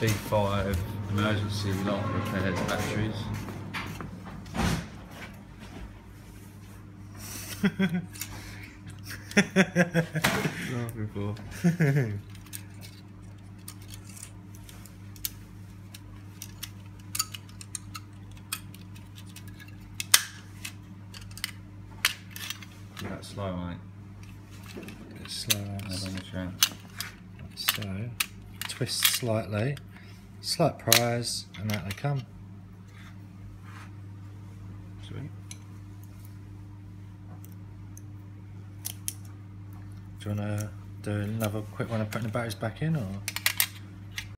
T5 emergency light repairs batteries. Laughing for. That's slow, mate. Bit slow. Have on the track. So, twist slightly, slight prise, and out they come. Sweet. Do you want to do another quick one of putting the batteries back in, or?